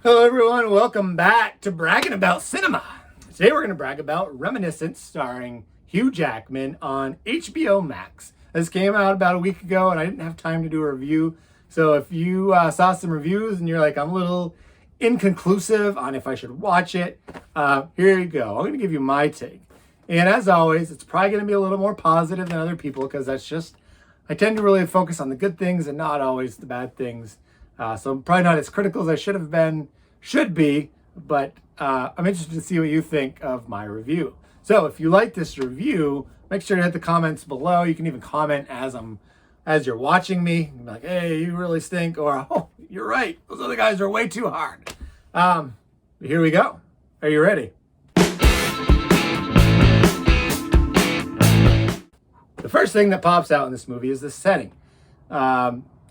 Hello everyone, welcome back to Bragging About Cinema. Today we're going to brag about Reminiscence starring Hugh Jackman on HBO Max. This came out about a week ago and I didn't have time to do a review. So if you saw some reviews and you're like, I'm a little inconclusive on if I should watch it, here you go. I'm going to give you my take. And as always, it's probably going to be a little more positive than other people because I tend to really focus on the good things and not always the bad things. So I'm probably not as critical as I should be, but I'm interested to see what you think of my review. So if you like this review, make sure to hit the comments below. You can even comment as you're watching me. You can be like, hey, you really stink, or oh, you're right, those other guys are way too hard. Here we go. Are you ready? The first thing that pops out in this movie is the setting.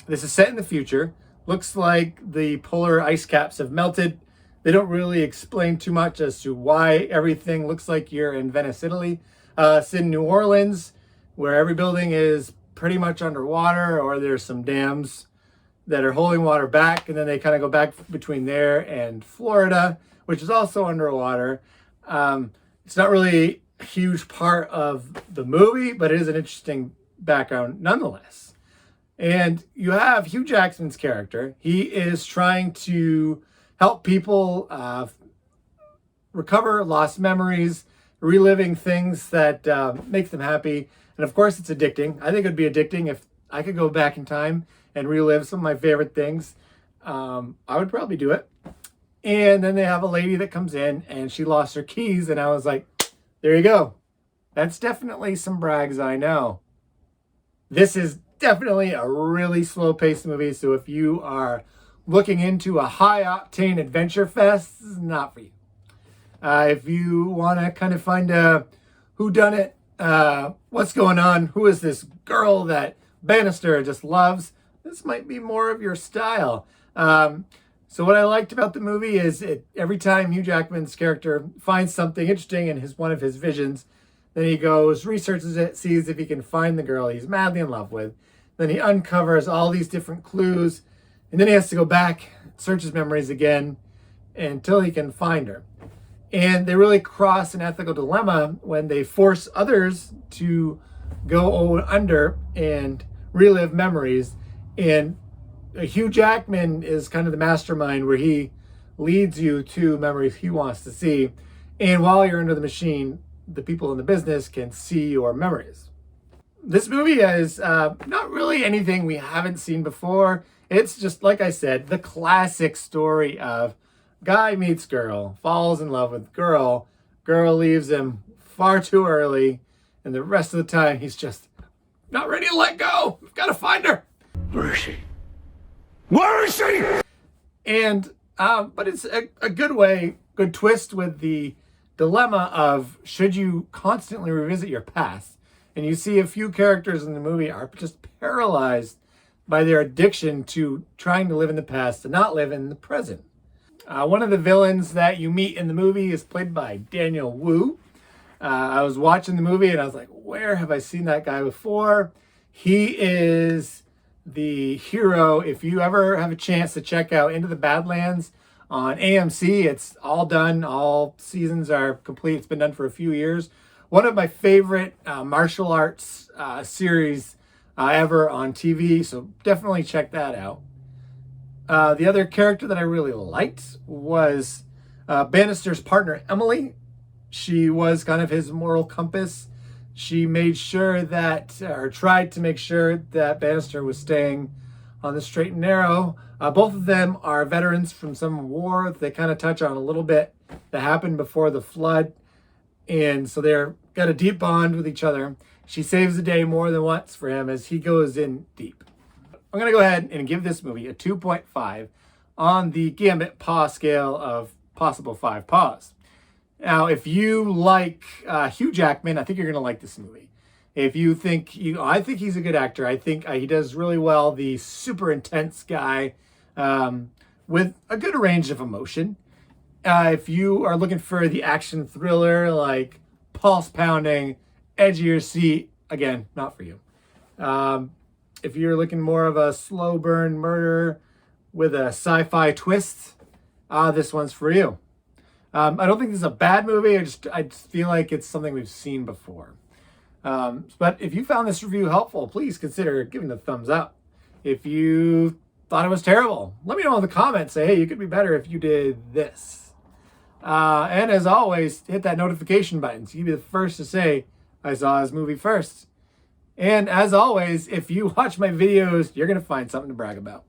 This is set in the future. Looks like the polar ice caps have melted. They don't really explain too much as to why everything looks like you're in Venice, Italy. It's in New Orleans, where every building is pretty much underwater, or there's some dams that are holding water back, and then they kind of go back between there and Florida, which is also underwater. It's not really a huge part of the movie, but it is an interesting background nonetheless. And you have Hugh Jackman's character. He is trying to help people recover lost memories, reliving things that make them happy. And of course, it's addicting. I think it'd be addicting if I could go back in time and relive some of my favorite things. I would probably do it. And then they have a lady that comes in and she lost her keys. And I was like, there you go. That's definitely some brags, I know. This is definitely a really slow-paced movie, so if you are looking into a high-octane adventure fest, this is not for you. If you want to kind of find a whodunit, what's going on, who is this girl that Bannister just loves, this might be more of your style. So what I liked about the movie is every time Hugh Jackman's character finds something interesting in one of his visions, then he goes, researches it, sees if he can find the girl he's madly in love with. Then he uncovers all these different clues, and then he has to go back, search his memories again until he can find her. And they really cross an ethical dilemma when they force others to go under and relive memories. And Hugh Jackman is kind of the mastermind where he leads you to memories he wants to see. And while you're under the machine, the people in the business can see your memories. This movie is not really anything we haven't seen before. It's just, like I said, the classic story of guy meets girl, falls in love with girl, girl leaves him far too early, and the rest of the time he's just not ready to let go. We've got to find her. Where is she? Where is she? And, but it's a good twist with the dilemma of should you constantly revisit your past? And you see a few characters in the movie are just paralyzed by their addiction to trying to live in the past and not live in the present. One of the villains that you meet in the movie is played by Daniel Wu. I was watching the movie and I was like, where have I seen that guy before? He is the hero. If you ever have a chance to check out Into the Badlands on AMC, it's all done. All seasons are complete. It's been done for a few years. One of my favorite martial arts series ever on TV, so definitely check that out. The other character that I really liked was Bannister's partner, Emily. She was kind of his moral compass. She made sure that, or tried to make sure that Bannister was staying on the straight and narrow. Both of them are veterans from some war. They kind of touch on a little bit that happened before the flood. And so they're got a deep bond with each other. She saves the day more than once for him as he goes in deep. I'm going to go ahead and give this movie a 2.5 on the Gambit paw scale of possible 5 paws. Now, if you like Hugh Jackman, I think you're going to like this movie. If you think, I think he's a good actor. I think he does really well, the super intense guy with a good range of emotion. If you are looking for the action thriller, like pulse pounding, edge of your seat, again, not for you. If you're looking more of a slow burn murder with a sci-fi twist, this one's for you. I don't think this is a bad movie. I just feel like it's something we've seen before. But if you found this review helpful, please consider giving it a thumbs up. If you thought it was terrible, let me know in the comments. Say, hey, you could be better if you did this. And as always, hit that notification button so you can be the first to say, I saw this movie first. And as always, if you watch my videos, you're going to find something to brag about.